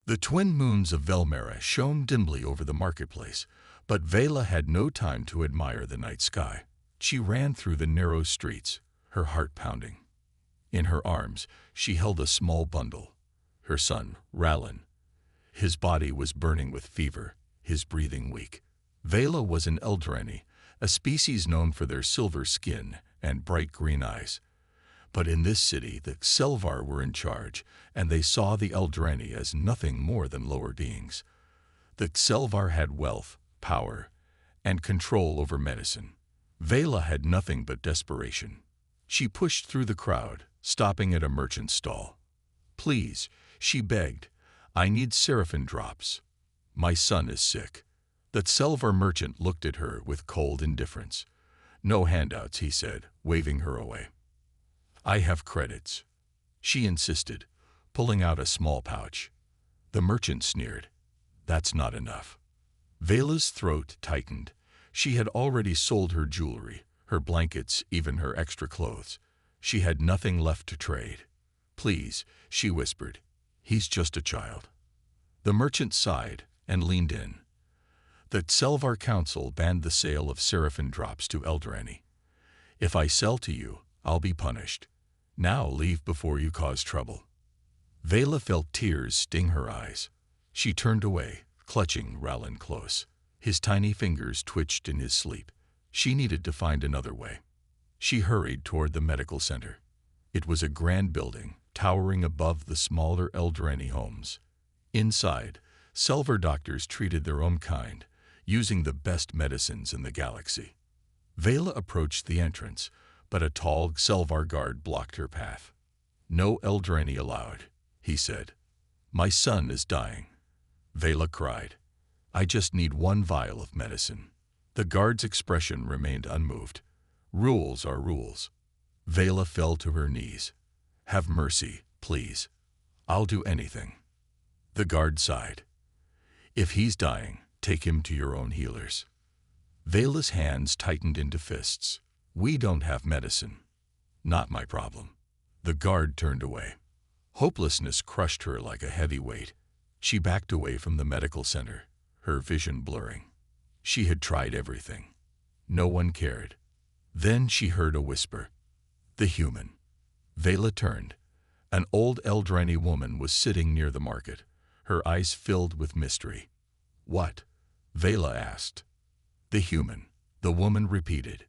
The twin moons of Velmera shone dimly over the marketplace, but Vela had no time to admire the night sky. She ran through the narrow streets, her heart pounding. In her arms, she held a small bundle. Her son, Ralin. His body was burning with fever, his breathing weak. Vela was an Eldrani, a species known for their silver skin and bright green eyes. But in this city, the Selvar were in charge, and they saw the Eldrani as nothing more than lower beings. The Selvar had wealth, power, and control over medicine. Vela had nothing but desperation. She pushed through the crowd, stopping at a merchant's stall. "Please," she begged, "I need Seraphim drops. My son is sick." The Selvar merchant looked at her with cold indifference. "No handouts," he said, waving her away. "I have credits," she insisted, pulling out a small pouch. The merchant sneered. "That's not enough." Vela's throat tightened. She had already sold her jewelry, her blankets, even her extra clothes. She had nothing left to trade. "Please," she whispered. "He's just a child." The merchant sighed and leaned in. The Selvar Council banned the sale of Seraphim drops to Eldrani. "If I sell to you, I'll be punished. Now leave before you cause trouble." Vela felt tears sting her eyes. She turned away, clutching Ralin close. His tiny fingers twitched in his sleep. She needed to find another way. She hurried toward the medical center. It was a grand building, towering above the smaller Eldrani homes. Inside, Selvar doctors treated their own kind, using the best medicines in the galaxy. Vela approached the entrance, but a tall Selvar guard blocked her path. "No Eldrani allowed," he said. "My son is dying." Vela cried. "I just need one vial of medicine." The guard's expression remained unmoved. "Rules are rules." Vela fell to her knees. "Have mercy, please. I'll do anything." The guard sighed. "If he's dying, take him to your own healers." Vela's hands tightened into fists. "We don't have medicine." "Not my problem." The guard turned away. Hopelessness crushed her like a heavy weight. She backed away from the medical center, her vision blurring. She had tried everything. No one cared. Then she heard a whisper. "The human." Vela turned. An old Eldrani woman was sitting near the market, her eyes filled with mystery. "What?" Vela asked. "The human," the woman repeated.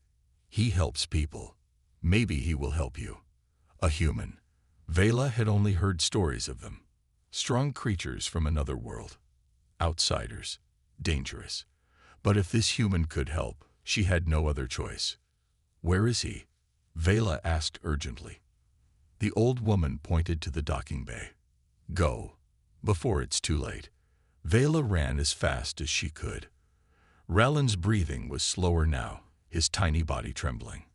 "He helps people. Maybe he will help you." A human. Vela had only heard stories of them. Strong creatures from another world. Outsiders. Dangerous. But if this human could help, she had no other choice. "Where is he?" Vela asked urgently. The old woman pointed to the docking bay. "Go, before it's too late." Vela ran as fast as she could. Ralin's breathing was slower now, his tiny body trembling.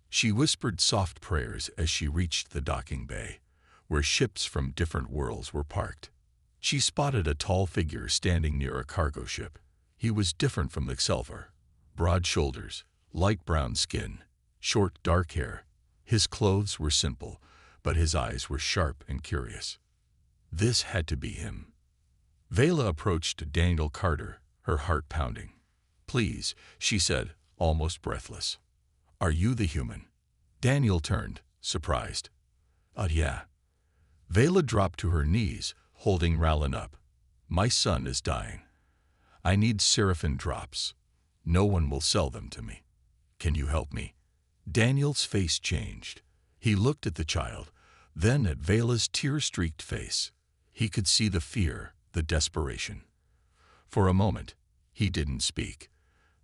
She whispered soft prayers as she reached the docking bay, where ships from different worlds were parked. She spotted a tall figure standing near a cargo ship. He was different from the Selvar. Broad shoulders, light brown skin, short dark hair. His clothes were simple, but his eyes were sharp and curious. This had to be him. Vela approached Daniel Carter, her heart pounding. "Please," she said, almost breathless. "Are you the human?" Daniel turned, surprised. Yeah." Vela dropped to her knees, holding Ralin up. "My son is dying. I need Seraphim drops. No one will sell them to me. Can you help me?" Daniel's face changed. He looked at the child, then at Vela's tear-streaked face. He could see the fear, the desperation. For a moment, he didn't speak.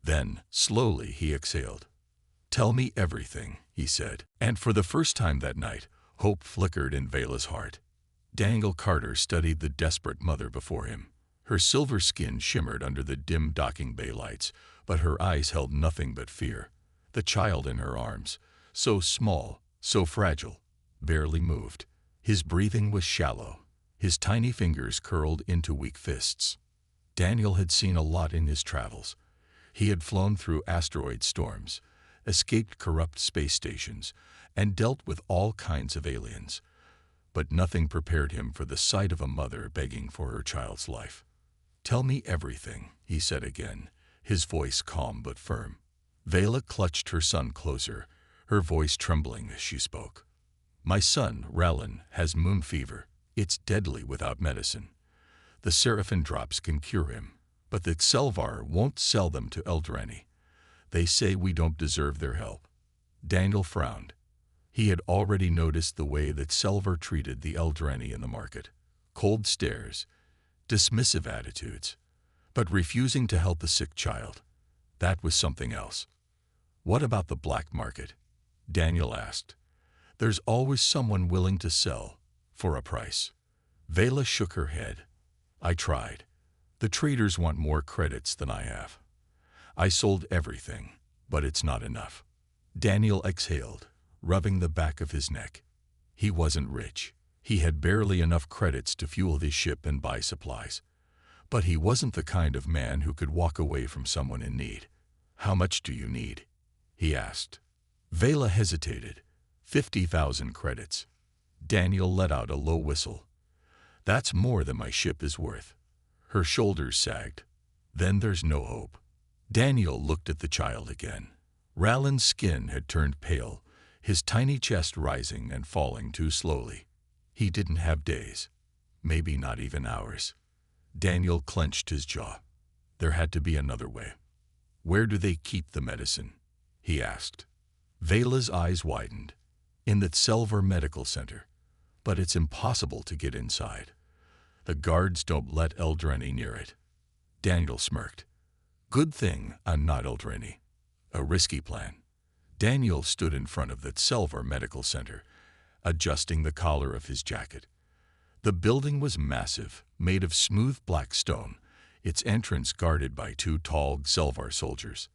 Then, slowly, he exhaled. "Tell me everything," he said. And for the first time that night, hope flickered in Vela's heart. Daniel Carter studied the desperate mother before him. Her silver skin shimmered under the dim docking bay lights, but her eyes held nothing but fear. The child in her arms, so small, so fragile, barely moved. His breathing was shallow. His tiny fingers curled into weak fists. Daniel had seen a lot in his travels. He had flown through asteroid storms, escaped corrupt space stations, and dealt with all kinds of aliens. but nothing prepared him for the sight of a mother begging for her child's life. "Tell me everything," he said again, his voice calm but firm. Vela clutched her son closer, her voice trembling as she spoke. "My son, Rallan, has moon fever. It's deadly without medicine. The Seraphim drops can cure him, but the Selvar won't sell them to Eldrani. They say we don't deserve their help." Daniel frowned. He had already noticed the way that Selvar treated the Eldrani in the market. Cold stares, dismissive attitudes, but refusing to help a sick child. That was something else. "What about the black market?" Daniel asked. "There's always someone willing to sell, for a price." Vela shook her head. "I tried. The traders want more credits than I have. I sold everything, but it's not enough." Daniel exhaled, rubbing the back of his neck. He wasn't rich. He had barely enough credits to fuel his ship and buy supplies. But he wasn't the kind of man who could walk away from someone in need. "How much do you need?" he asked. Vela hesitated. 50,000 credits. Daniel let out a low whistle. "That's more than my ship is worth." Her shoulders sagged. "Then there's no hope." Daniel looked at the child again. Rallan's skin had turned pale, his tiny chest rising and falling too slowly. He didn't have days, maybe not even hours. Daniel clenched his jaw. There had to be another way. "Where do they keep the medicine?" he asked. Vela's eyes widened. "In the Selvar Medical Center. But it's impossible to get inside. The guards don't let Eldrani near it." Daniel smirked. "Good thing I'm not Eldrani. A risky plan." Daniel stood in front of the Selvar Medical Center, adjusting the collar of his jacket. The building was massive, made of smooth black stone, its entrance guarded by 2 tall Selvar soldiers.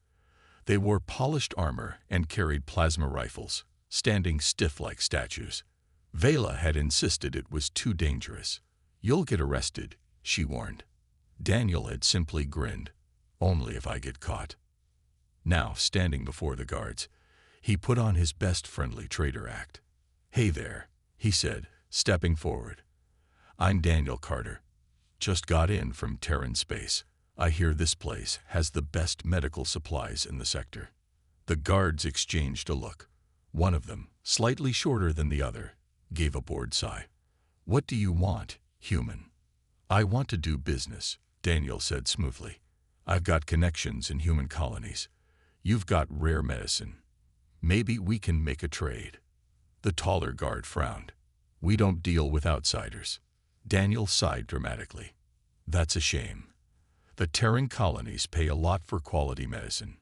They wore polished armor and carried plasma rifles, standing stiff like statues. Vela had insisted it was too dangerous. "You'll get arrested," she warned. Daniel had simply grinned. "Only if I get caught." Now, standing before the guards, he put on his best friendly trader act. "Hey there," he said, stepping forward. "I'm Daniel Carter. Just got in from Terran space. I hear this place has the best medical supplies in the sector." The guards exchanged a look. One of them, slightly shorter than the other, gave a bored sigh. "What do you want, human?" "I want to do business," Daniel said smoothly. "I've got connections in human colonies. You've got rare medicine. Maybe we can make a trade." The taller guard frowned. "We don't deal with outsiders." Daniel sighed dramatically. "That's a shame. The Terran colonies pay a lot for quality medicine.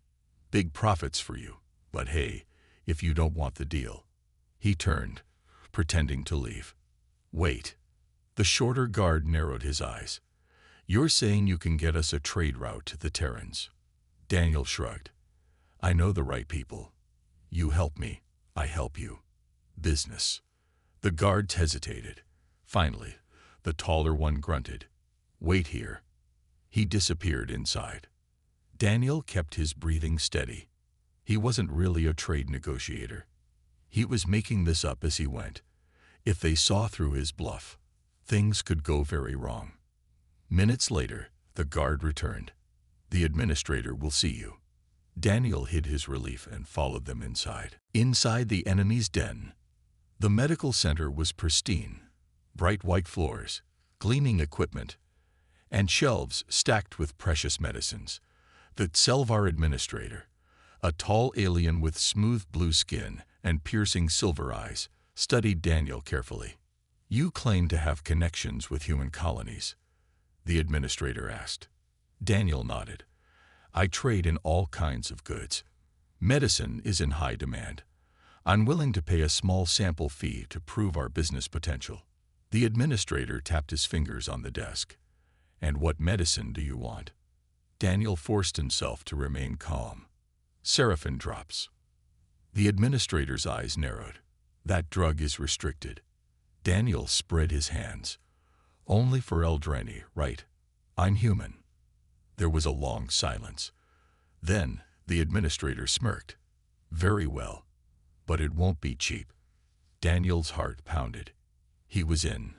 Big profits for you. But hey, if you don't want the deal." He turned, pretending to leave. "Wait." The shorter guard narrowed his eyes. "You're saying you can get us a trade route to the Terrans?" Daniel shrugged. "I know the right people. You help me, I help you. Business." The guards hesitated. Finally, the taller one grunted. "Wait here." He disappeared inside. Daniel kept his breathing steady. He wasn't really a trade negotiator. He was making this up as he went. If they saw through his bluff, things could go very wrong. Minutes later, the guard returned. "The administrator will see you." Daniel hid his relief and followed them inside. Inside the enemy's den, the medical center was pristine. Bright white floors, gleaming equipment, and shelves stacked with precious medicines. The Selvar administrator, a tall alien with smooth blue skin and piercing silver eyes, studied Daniel carefully. "You claim to have connections with human colonies?" the administrator asked. Daniel nodded. "I trade in all kinds of goods. Medicine is in high demand. I'm willing to pay a small sample fee to prove our business potential." The administrator tapped his fingers on the desk. "And what medicine do you want?" Daniel forced himself to remain calm. "Seraphim drops." The administrator's eyes narrowed. "That drug is restricted." Daniel spread his hands. "Only for Eldrani, right? I'm human." There was a long silence. Then the administrator smirked. "Very well, but it won't be cheap." Daniel's heart pounded. He was in.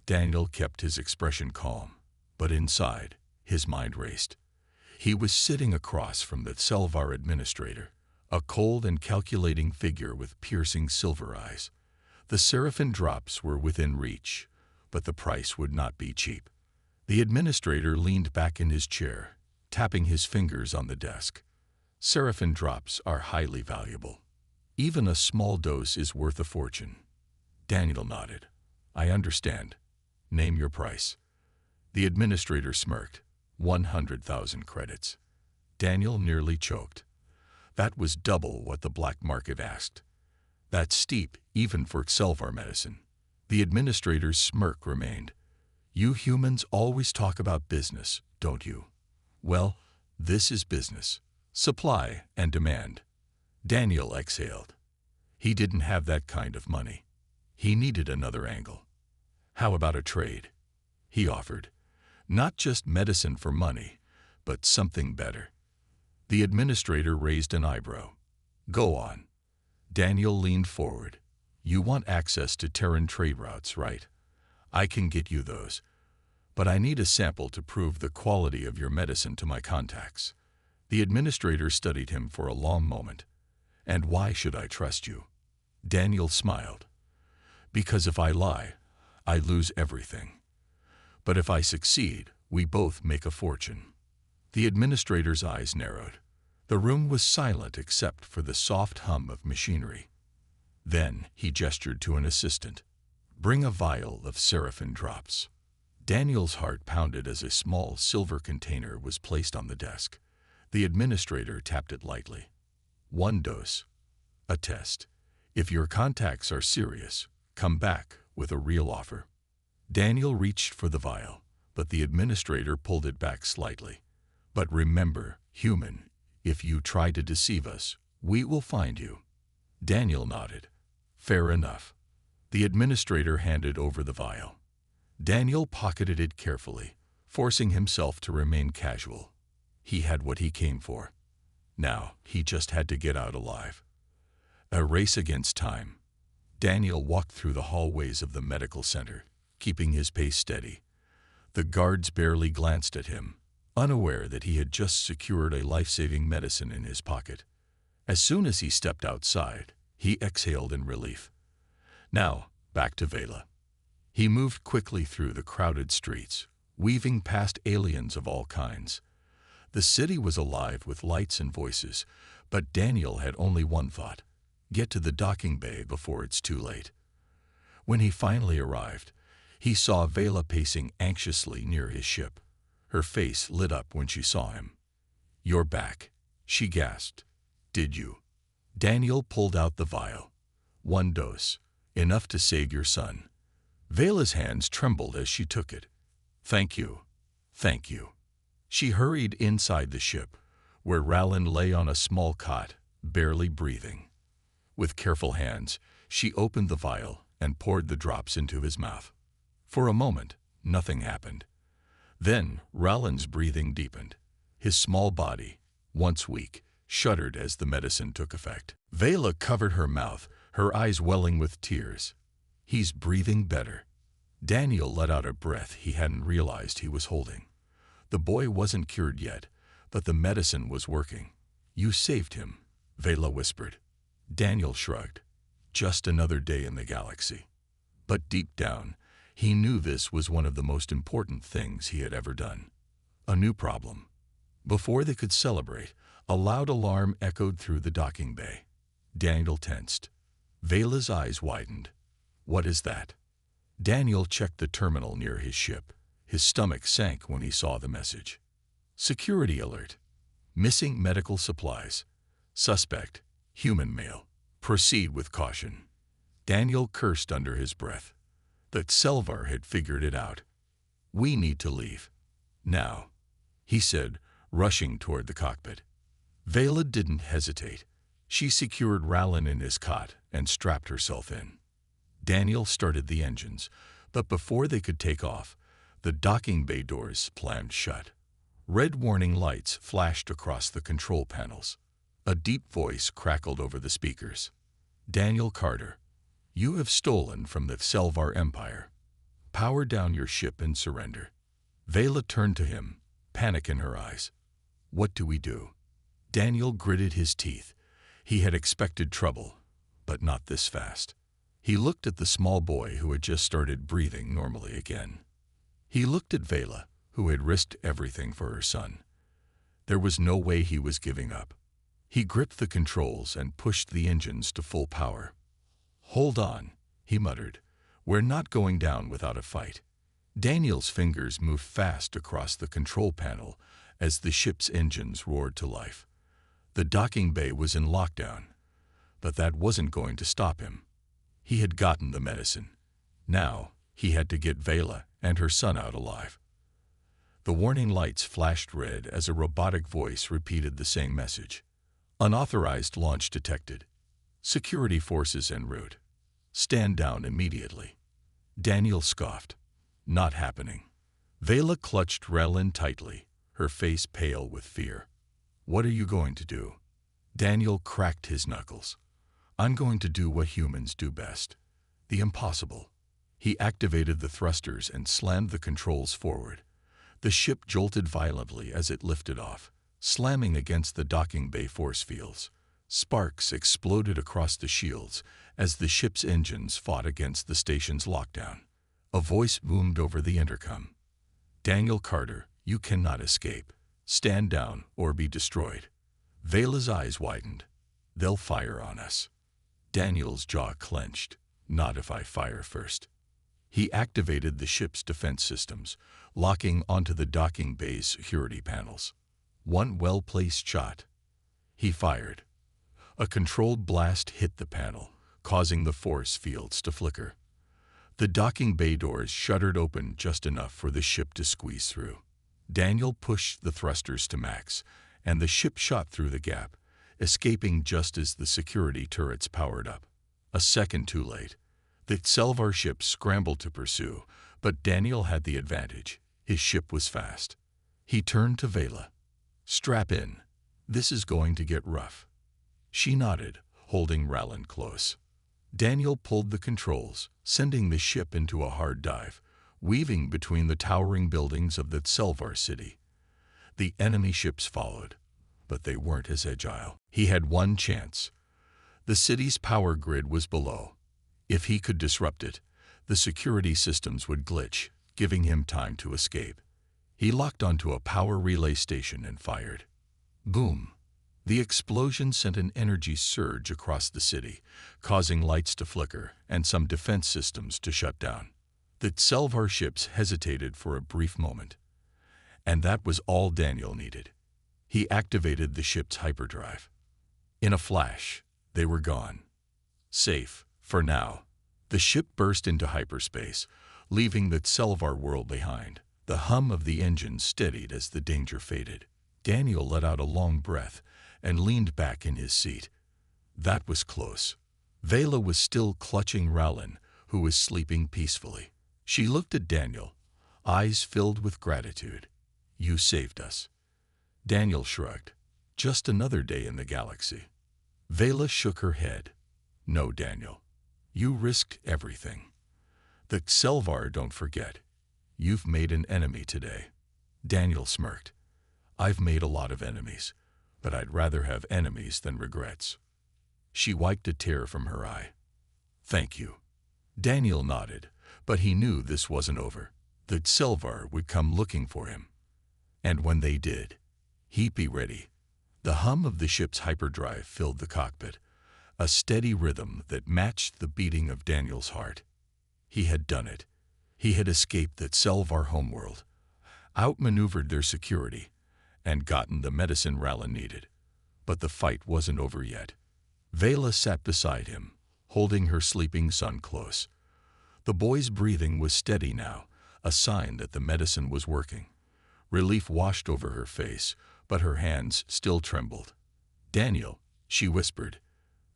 Daniel kept his expression calm, but inside, his mind raced. He was sitting across from the Selvar administrator, a cold and calculating figure with piercing silver eyes. The Seraphim drops were within reach, but the price would not be cheap. The administrator leaned back in his chair, tapping his fingers on the desk. Seraphim drops are highly valuable. Even a small dose is worth a fortune. Daniel nodded. I understand. Name your price. The administrator smirked. 100,000 credits. Daniel nearly choked. That was double what the black market asked. That's steep, even for Selvar medicine. The administrator's smirk remained. You humans always talk about business, don't you? Well, this is business. Supply and demand. Daniel exhaled. He didn't have that kind of money. He needed another angle. How about a trade? He offered. Not just medicine for money, but something better. The administrator raised an eyebrow. Go on. Daniel leaned forward. You want access to Terran trade routes, right? I can get you those. But I need a sample to prove the quality of your medicine to my contacts. The administrator studied him for a long moment. And why should I trust you? Daniel smiled. Because if I lie, I lose everything. But if I succeed, we both make a fortune. The administrator's eyes narrowed. The room was silent except for the soft hum of machinery. Then he gestured to an assistant. Bring a vial of Seraphim drops. Daniel's heart pounded as a small silver container was placed on the desk. The administrator tapped it lightly. 1 dose. A test. If your contacts are serious, come back with a real offer. Daniel reached for the vial, but the administrator pulled it back slightly. But remember, human, if you try to deceive us, we will find you. Daniel nodded. Fair enough. The administrator handed over the vial. Daniel pocketed it carefully, forcing himself to remain casual. He had what he came for. Now, he just had to get out alive. A race against time. Daniel walked through the hallways of the medical center, keeping his pace steady. The guards barely glanced at him, unaware that he had just secured a life-saving medicine in his pocket. As soon as he stepped outside, he exhaled in relief. Now, back to Vela. He moved quickly through the crowded streets, weaving past aliens of all kinds. The city was alive with lights and voices, but Daniel had only one thought: get to the docking bay before it's too late. When he finally arrived, he saw Vela pacing anxiously near his ship. Her face lit up when she saw him. You're back, she gasped. Did you? Daniel pulled out the vial. 1 dose, enough to save your son. Vela's hands trembled as she took it. Thank you. Thank you. She hurried inside the ship, where Rallin lay on a small cot, barely breathing. With careful hands, she opened the vial and poured the drops into his mouth. For a moment, nothing happened. Then Rallin's breathing deepened. His small body, once weak, shuddered as the medicine took effect. Vela covered her mouth, her eyes welling with tears. He's breathing better. Daniel let out a breath he hadn't realized he was holding. The boy wasn't cured yet, but the medicine was working. You saved him, Vela whispered. Daniel shrugged. Just another day in the galaxy. But deep down, he knew this was one of the most important things he had ever done. A new problem. Before they could celebrate, a loud alarm echoed through the docking bay. Daniel tensed. Vela's eyes widened. What is that? Daniel checked the terminal near his ship. His stomach sank when he saw the message. Security alert. Missing medical supplies. Suspect, human male. Proceed with caution. Daniel cursed under his breath. The Selvar had figured it out. We need to leave. Now, he said, rushing toward the cockpit. Vela didn't hesitate. She secured Rallin in his cot and strapped herself in. Daniel started the engines, but before they could take off, the docking bay doors slammed shut. Red warning lights flashed across the control panels. A deep voice crackled over the speakers. Daniel Carter, You have stolen from the Selvar Empire. Power down your ship and surrender. Vela turned to him, panic in her eyes. What do we do? Daniel gritted his teeth. He had expected trouble, but not this fast. He looked at the small boy who had just started breathing normally again. He looked at Vela, who had risked everything for her son. There was no way he was giving up. He gripped the controls and pushed the engines to full power. Hold on, he muttered. We're not going down without a fight. Daniel's fingers moved fast across the control panel as the ship's engines roared to life. The docking bay was in lockdown, but that wasn't going to stop him. He had gotten the medicine. Now, he had to get Vela and her son out alive. The warning lights flashed red as a robotic voice repeated the same message. Unauthorized launch detected. Security forces en route. Stand down immediately. Daniel scoffed. Not happening. Vela clutched Relin tightly, her face pale with fear. What are you going to do? Daniel cracked his knuckles. I'm going to do what humans do best. The impossible. He activated the thrusters and slammed the controls forward. The ship jolted violently as it lifted off, slamming against the docking bay force fields. Sparks exploded across the shields as the ship's engines fought against the station's lockdown. A voice boomed over the intercom. Daniel Carter, you cannot escape. Stand down or be destroyed. Vela's eyes widened. They'll fire on us. Daniel's jaw clenched. Not if I fire first. He activated the ship's defense systems, locking onto the docking bay's security panels. One well-placed shot. He fired. A controlled blast hit the panel, causing the force fields to flicker. The docking bay doors shuddered open just enough for the ship to squeeze through. Daniel pushed the thrusters to max, and the ship shot through the gap, escaping just as the security turrets powered up. A second too late. The Selvar ship scrambled to pursue, but Daniel had the advantage. His ship was fast. He turned to Vela. Strap in. This is going to get rough. She nodded, holding Rallin close. Daniel pulled the controls, sending the ship into a hard dive, weaving between the towering buildings of the Selvar city. The enemy ships followed, but they weren't as agile. He had one chance. The city's power grid was below. If he could disrupt it, the security systems would glitch, giving him time to escape. He locked onto a power relay station and fired. Boom! The explosion sent an energy surge across the city, causing lights to flicker and some defense systems to shut down. The Selvar ships hesitated for a brief moment. And that was all Daniel needed. He activated the ship's hyperdrive. In a flash, they were gone. Safe, for now. The ship burst into hyperspace, leaving the Selvar world behind. The hum of the engine steadied as the danger faded. Daniel let out a long breath and leaned back in his seat. That was close. Vela was still clutching Rallin, who was sleeping peacefully. She looked at Daniel, eyes filled with gratitude. You saved us. Daniel shrugged. Just another day in the galaxy. Vela shook her head. No, Daniel. You risked everything. The Selvar don't forget. You've made an enemy today. Daniel smirked. I've made a lot of enemies, but I'd rather have enemies than regrets. She wiped a tear from her eye. Thank you. Daniel nodded, but he knew this wasn't over. The Selvar would come looking for him. And when they did, he'd be ready. The hum of the ship's hyperdrive filled the cockpit, a steady rhythm that matched the beating of Daniel's heart. He had done it. He had escaped the Selvar homeworld, outmaneuvered their security, and gotten the medicine Rallin needed. But the fight wasn't over yet. Vela sat beside him, holding her sleeping son close. The boy's breathing was steady now, a sign that the medicine was working. Relief washed over her face, but her hands still trembled. Daniel, she whispered,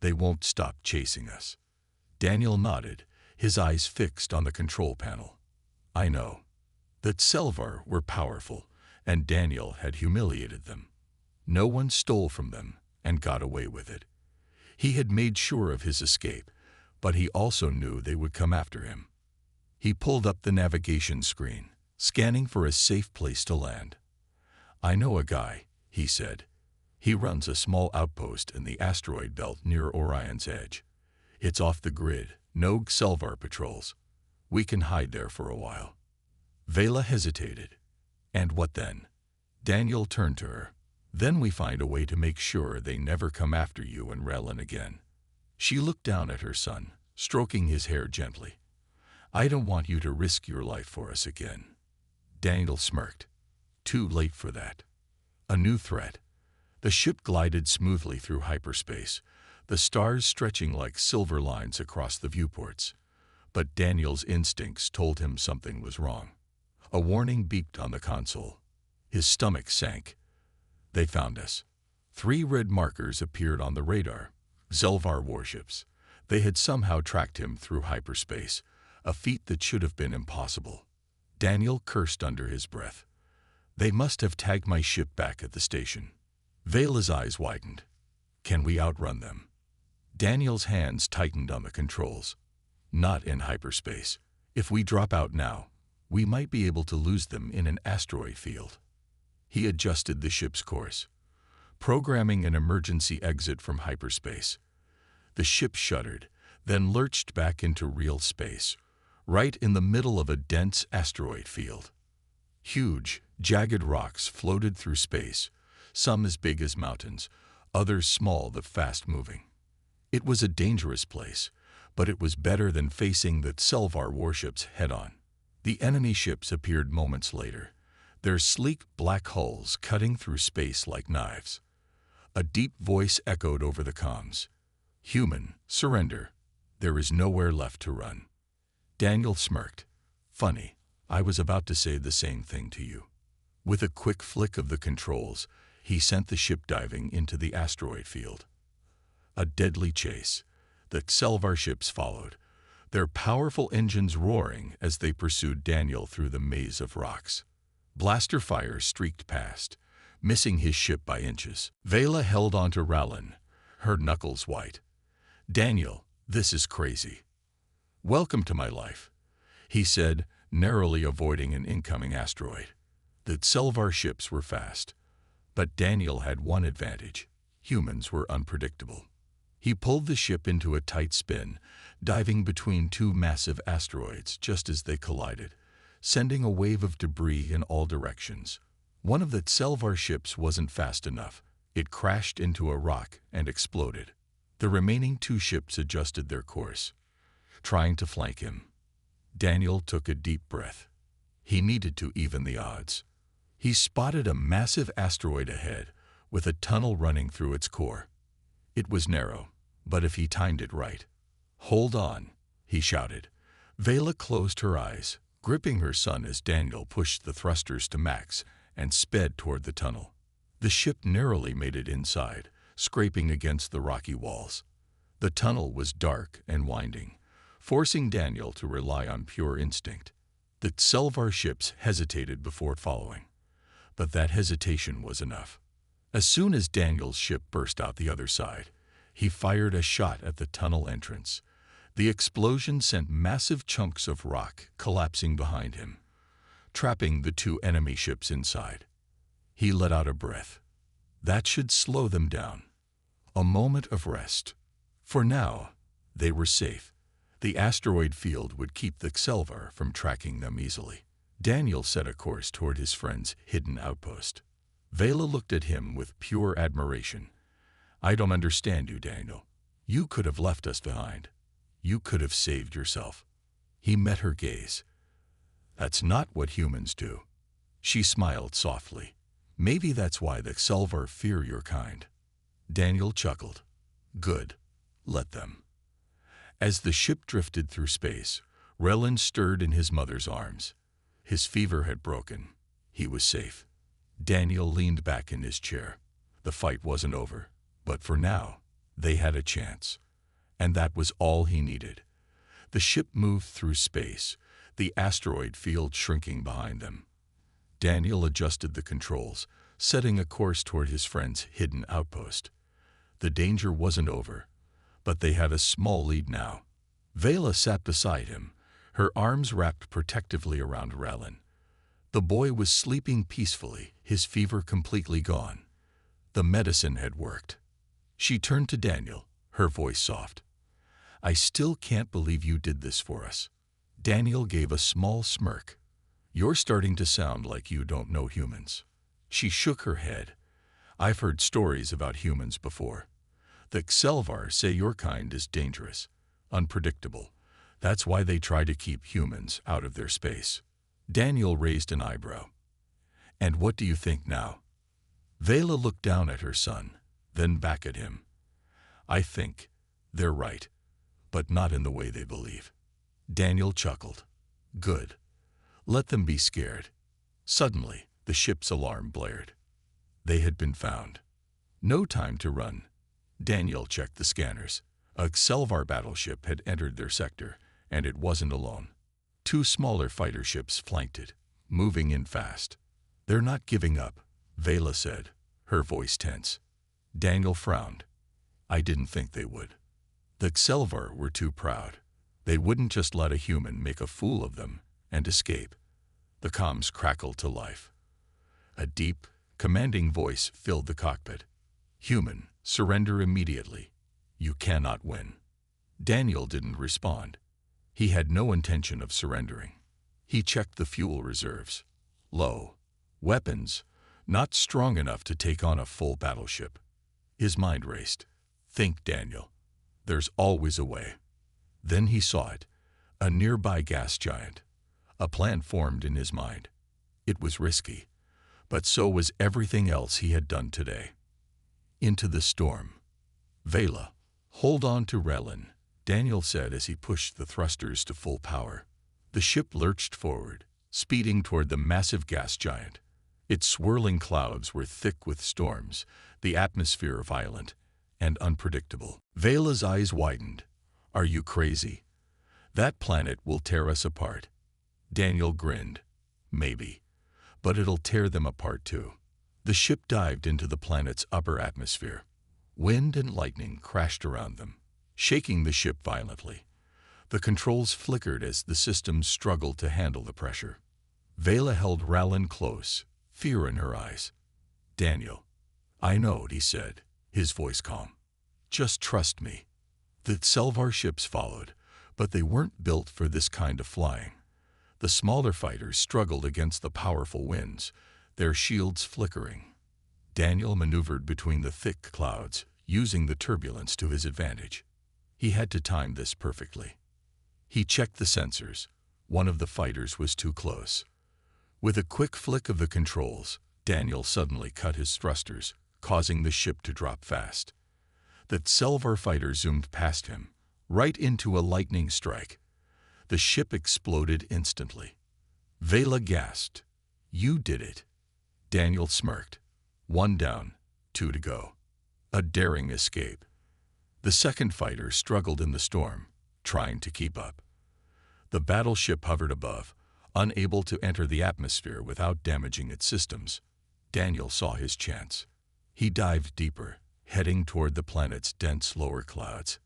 they won't stop chasing us. Daniel nodded, his eyes fixed on the control panel. I know. The Selvar were powerful, and Daniel had humiliated them. No one stole from them and got away with it. He had made sure of his escape, but he also knew they would come after him. He pulled up the navigation screen, scanning for a safe place to land. "I know a guy," he said. "He runs a small outpost in the asteroid belt near Orion's edge. It's off the grid, no Selvar patrols. We can hide there for a while." Vela hesitated. "And what then?" Daniel turned to her. "Then we find a way to make sure they never come after you and Relin again." She looked down at her son, stroking his hair gently. "I don't want you to risk your life for us again." Daniel smirked. Too late for that. A new threat. The ship glided smoothly through hyperspace, the stars stretching like silver lines across the viewports. But Daniel's instincts told him something was wrong. A warning beeped on the console. His stomach sank. They found us. 3 red markers appeared on the radar. Zelvar warships. They had somehow tracked him through hyperspace, a feat that should have been impossible. Daniel cursed under his breath. "They must have tagged my ship back at the station." Vela's eyes widened. "Can we outrun them?" Daniel's hands tightened on the controls. "Not in hyperspace. If we drop out now, we might be able to lose them in an asteroid field." He adjusted the ship's course, programming an emergency exit from hyperspace. The ship shuddered, then lurched back into real space, right in the middle of a dense asteroid field. Huge, jagged rocks floated through space, some as big as mountains, others small but fast-moving. It was a dangerous place, but it was better than facing the Selvar warships head-on. The enemy ships appeared moments later, their sleek black hulls cutting through space like knives. A deep voice echoed over the comms. "Human, surrender. There is nowhere left to run." Daniel smirked. "Funny, I was about to say the same thing to you." With a quick flick of the controls, he sent the ship diving into the asteroid field. A deadly chase. The Selvar ships followed, their powerful engines roaring as they pursued Daniel through the maze of rocks. Blaster fire streaked past, missing his ship by inches. Vela held onto Rallin, her knuckles white. "Daniel, this is crazy." "Welcome to my life," he said, narrowly avoiding an incoming asteroid. The Selvar ships were fast, but Daniel had one advantage. Humans were unpredictable. He pulled the ship into a tight spin, diving between 2 massive asteroids just as they collided, sending a wave of debris in all directions. One of the Selvar ships wasn't fast enough. It crashed into a rock and exploded. The remaining 2 ships adjusted their course, trying to flank him. Daniel took a deep breath. He needed to even the odds. He spotted a massive asteroid ahead, with a tunnel running through its core. It was narrow, but if he timed it right. "Hold on," he shouted. Vela closed her eyes, gripping her son as Daniel pushed the thrusters to max and sped toward the tunnel. The ship narrowly made it inside, scraping against the rocky walls. The tunnel was dark and winding, forcing Daniel to rely on pure instinct. The Selvar ships hesitated before following, but that hesitation was enough. As soon as Daniel's ship burst out the other side, he fired a shot at the tunnel entrance. The explosion sent massive chunks of rock collapsing behind him, trapping the 2 enemy ships inside. He let out a breath. That should slow them down. A moment of rest. For now, they were safe. The asteroid field would keep the Selvar from tracking them easily. Daniel set a course toward his friend's hidden outpost. Vela looked at him with pure admiration. "I don't understand you, Daniel. You could have left us behind. You could have saved yourself." He met her gaze. "That's not what humans do." She smiled softly. "Maybe that's why the Selvar fear your kind." Daniel chuckled. "Good. Let them." As the ship drifted through space, Relin stirred in his mother's arms. His fever had broken. He was safe. Daniel leaned back in his chair. The fight wasn't over, but for now, they had a chance. And that was all he needed. The ship moved through space, the asteroid field shrinking behind them. Daniel adjusted the controls, setting a course toward his friend's hidden outpost. The danger wasn't over, but they had a small lead now. Vela sat beside him, her arms wrapped protectively around Rallin. The boy was sleeping peacefully, his fever completely gone. The medicine had worked. She turned to Daniel, her voice soft. "I still can't believe you did this for us." Daniel gave a small smirk. "You're starting to sound like you don't know humans." She shook her head. "I've heard stories about humans before. The Xelvar say your kind is dangerous, unpredictable. That's why they try to keep humans out of their space." Daniel raised an eyebrow. "And what do you think now?" Vela looked down at her son, then back at him. "I think they're right, but not in the way they believe." Daniel chuckled. "Good. Let them be scared." Suddenly, the ship's alarm blared. They had been found. No time to run. Daniel checked the scanners. A Xelvar battleship had entered their sector, and it wasn't alone. 2 smaller fighter ships flanked it, moving in fast. "They're not giving up," Vela said, her voice tense. Daniel frowned. "I didn't think they would." The Xelvar were too proud. They wouldn't just let a human make a fool of them and escape. The comms crackled to life. A deep, commanding voice filled the cockpit. "Human, surrender immediately. You cannot win." Daniel didn't respond. He had no intention of surrendering. He checked the fuel reserves. Low. Weapons, not strong enough to take on a full battleship. His mind raced. "Think, Daniel. There's always a way." Then he saw it. A nearby gas giant. A plan formed in his mind. It was risky, but so was everything else he had done today. Into the storm. "Vela, hold on to Rellin," Daniel said as he pushed the thrusters to full power. The ship lurched forward, speeding toward the massive gas giant. Its swirling clouds were thick with storms, the atmosphere violent and unpredictable. Vela's eyes widened. "Are you crazy? That planet will tear us apart." Daniel grinned. "Maybe, but it'll tear them apart too." The ship dived into the planet's upper atmosphere. Wind and lightning crashed around them, shaking the ship violently. The controls flickered as the systems struggled to handle the pressure. Vela held Rallin close, fear in her eyes. "Daniel." "I know," he said, his voice calm. "Just trust me." The Xelvar ships followed, but they weren't built for this kind of flying. The smaller fighters struggled against the powerful winds, their shields flickering. Daniel maneuvered between the thick clouds, using the turbulence to his advantage. He had to time this perfectly. He checked the sensors. One of the fighters was too close. With a quick flick of the controls, Daniel suddenly cut his thrusters, causing the ship to drop fast. The Xelvar fighter zoomed past him, right into a lightning strike. The ship exploded instantly. Vela gasped. "You did it." Daniel smirked. 1 down, 2 to go. A daring escape. The second fighter struggled in the storm, trying to keep up. The battleship hovered above, unable to enter the atmosphere without damaging its systems. Daniel saw his chance. He dived deeper, heading toward the planet's dense lower clouds.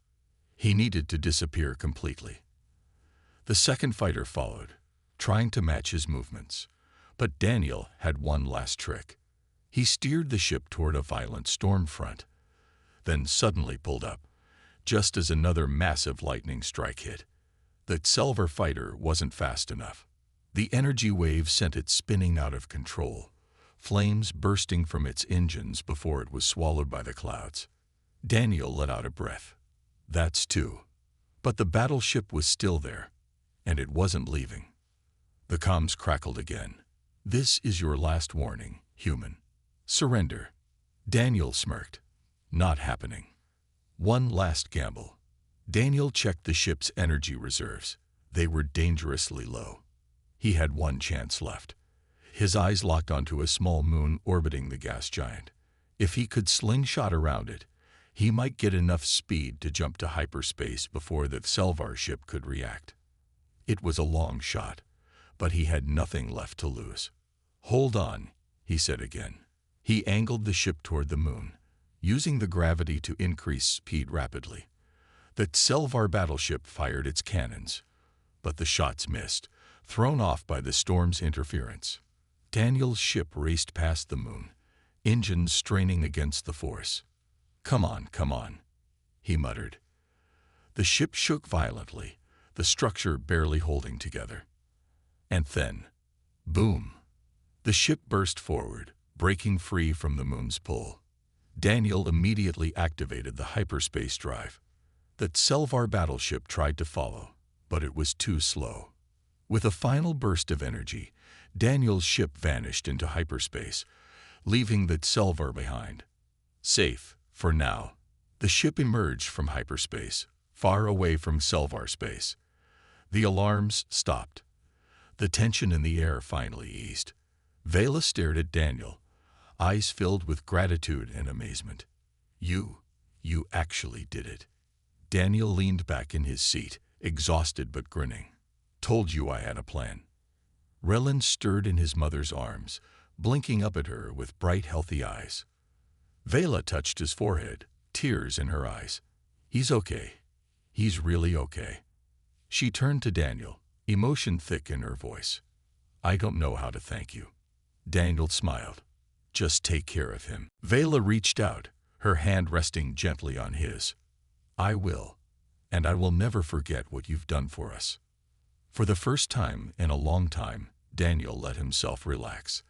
He needed to disappear completely. The second fighter followed, trying to match his movements. But Daniel had one last trick. He steered the ship toward a violent storm front, then suddenly pulled up, just as another massive lightning strike hit. The Xelvar fighter wasn't fast enough. The energy wave sent it spinning out of control, flames bursting from its engines before it was swallowed by the clouds. Daniel let out a breath. That's 2. But the battleship was still there, and it wasn't leaving. The comms crackled again. "This is your last warning, human. Surrender." Daniel smirked. "Not happening." One last gamble. Daniel checked the ship's energy reserves. They were dangerously low. He had one chance left. His eyes locked onto a small moon orbiting the gas giant. If he could slingshot around it, he might get enough speed to jump to hyperspace before the Xelvar ship could react. It was a long shot, but he had nothing left to lose. "Hold on," he said again. He angled the ship toward the moon, using the gravity to increase speed rapidly. The Selvar battleship fired its cannons, but the shots missed, thrown off by the storm's interference. Daniel's ship raced past the moon, engines straining against the force. Come on, he muttered. The ship shook violently, the structure barely holding together. And then, boom! The ship burst forward, breaking free from the moon's pull. Daniel immediately activated the hyperspace drive. The Selvar battleship tried to follow, but it was too slow. With a final burst of energy, Daniel's ship vanished into hyperspace, leaving the Selvar behind. Safe, for now, the ship emerged from hyperspace, far away from Selvar space. The alarms stopped. The tension in the air finally eased. Vela stared at Daniel, eyes filled with gratitude and amazement. You actually did it. Daniel leaned back in his seat, exhausted but grinning. Told you I had a plan. Relin stirred in his mother's arms, blinking up at her with bright, healthy eyes. Vela touched his forehead, tears in her eyes. He's okay. He's really okay. She turned to Daniel, emotion thick in her voice. I don't know how to thank you. Daniel smiled. Just take care of him. Vela reached out, her hand resting gently on his. I will, and I will never forget what you've done for us. For the first time in a long time, Daniel let himself relax.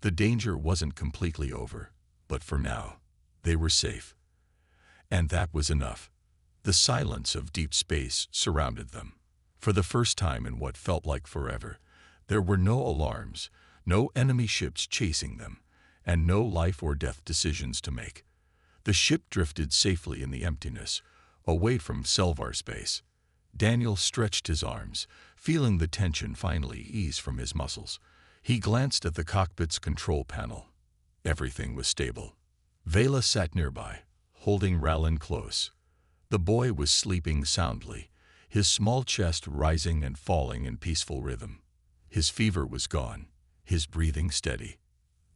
The danger wasn't completely over, but for now, they were safe. And that was enough. The silence of deep space surrounded them. For the first time in what felt like forever, there were no alarms, no enemy ships chasing them, and no life or death decisions to make. The ship drifted safely in the emptiness, away from Selvar space. Daniel stretched his arms, feeling the tension finally ease from his muscles. He glanced at the cockpit's control panel. Everything was stable. Vela sat nearby, holding Rallin close. The boy was sleeping soundly, his small chest rising and falling in peaceful rhythm. His fever was gone, his breathing steady.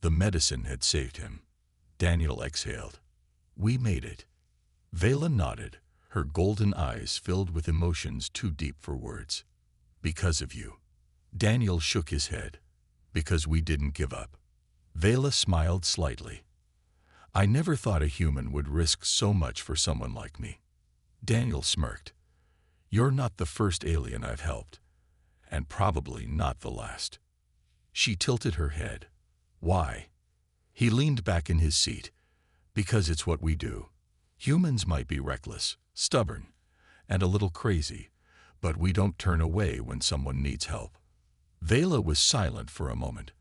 The medicine had saved him. Daniel exhaled. We made it. Vela nodded, her golden eyes filled with emotions too deep for words. Because of you. Daniel shook his head. Because we didn't give up. Vela smiled slightly. I never thought a human would risk so much for someone like me. Daniel smirked. You're not the first alien I've helped, and probably not the last. She tilted her head. Why? He leaned back in his seat. Because it's what we do. Humans might be reckless, stubborn, and a little crazy, but we don't turn away when someone needs help. Vela was silent for a moment.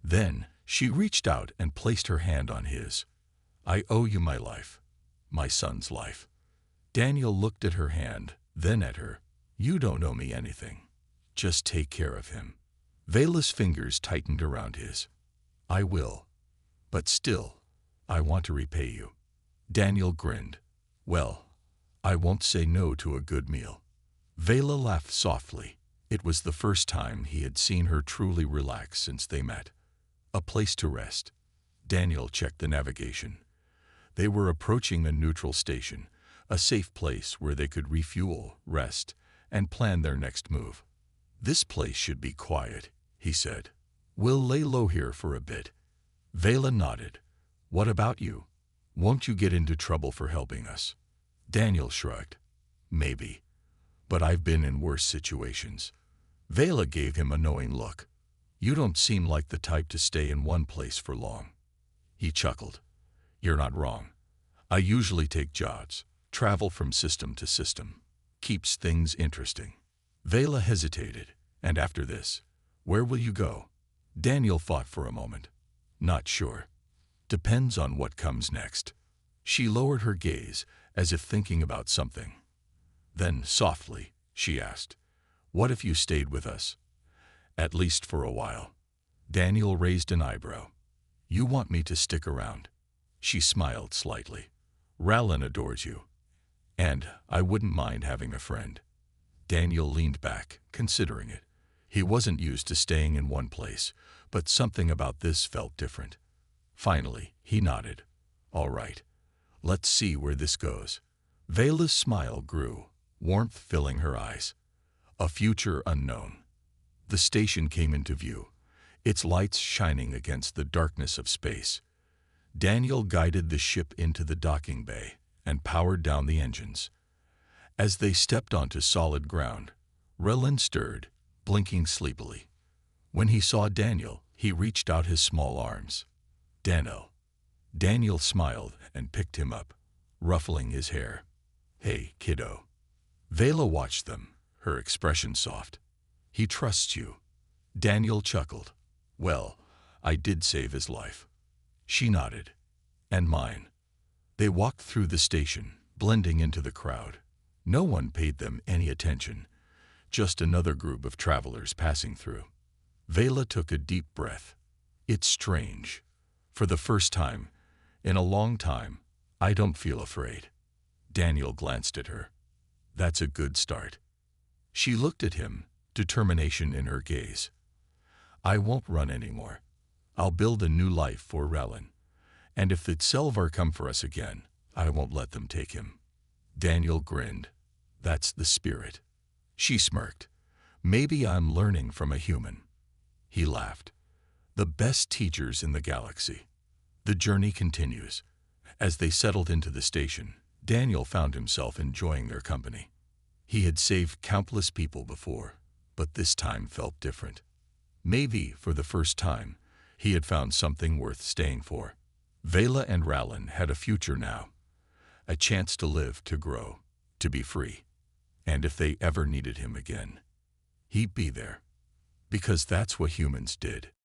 Then she reached out and placed her hand on his. I owe you my life, my son's life. Daniel looked at her hand, then at her. You don't owe me anything. Just take care of him. Vela's fingers tightened around his. I will. But still, I want to repay you. Daniel grinned. Well, I won't say no to a good meal. Vela laughed softly. It was the first time he had seen her truly relax since they met. A place to rest. Daniel checked the navigation. They were approaching a neutral station, a safe place where they could refuel, rest, and plan their next move. This place should be quiet, he said. We'll lay low here for a bit. Vela nodded. What about you? Won't you get into trouble for helping us? Daniel shrugged. Maybe. But I've been in worse situations. Vela gave him a knowing look. You don't seem like the type to stay in one place for long. He chuckled. You're not wrong. I usually take jobs, travel from system to system. Keeps things interesting. Vela hesitated. And after this, where will you go? Daniel thought for a moment. Not sure. Depends on what comes next. She lowered her gaze, as if thinking about something. Then, softly, she asked, what if you stayed with us? At least for a while. Daniel raised an eyebrow. You want me to stick around? She smiled slightly. Rallin adores you. And I wouldn't mind having a friend. Daniel leaned back, considering it. He wasn't used to staying in one place, but something about this felt different. Finally, he nodded. All right. Let's see where this goes. Vela's smile grew, warmth filling her eyes. A future unknown. The station came into view, its lights shining against the darkness of space. Daniel guided the ship into the docking bay and powered down the engines. As they stepped onto solid ground, Relin stirred, blinking sleepily. When he saw Daniel, he reached out his small arms. Daniel. Daniel smiled and picked him up, ruffling his hair. Hey, kiddo. Vela watched them, her expression soft. He trusts you. Daniel chuckled. Well, I did save his life. She nodded. And mine. They walked through the station, blending into the crowd. No one paid them any attention, just another group of travelers passing through. Vela took a deep breath. It's strange. For the first time, in a long time, I don't feel afraid. Daniel glanced at her. That's a good start. She looked at him, determination in her gaze. I won't run anymore. I'll build a new life for Relin. And if the Selvar come for us again, I won't let them take him. Daniel grinned. That's the spirit. She smirked. Maybe I'm learning from a human. He laughed. The best teachers in the galaxy. The journey continues. As they settled into the station, Daniel found himself enjoying their company. He had saved countless people before, but this time felt different. Maybe, for the first time, he had found something worth staying for. Vela and Rallin had a future now. A chance to live, to grow, to be free. And if they ever needed him again, he'd be there. Because that's what humans did.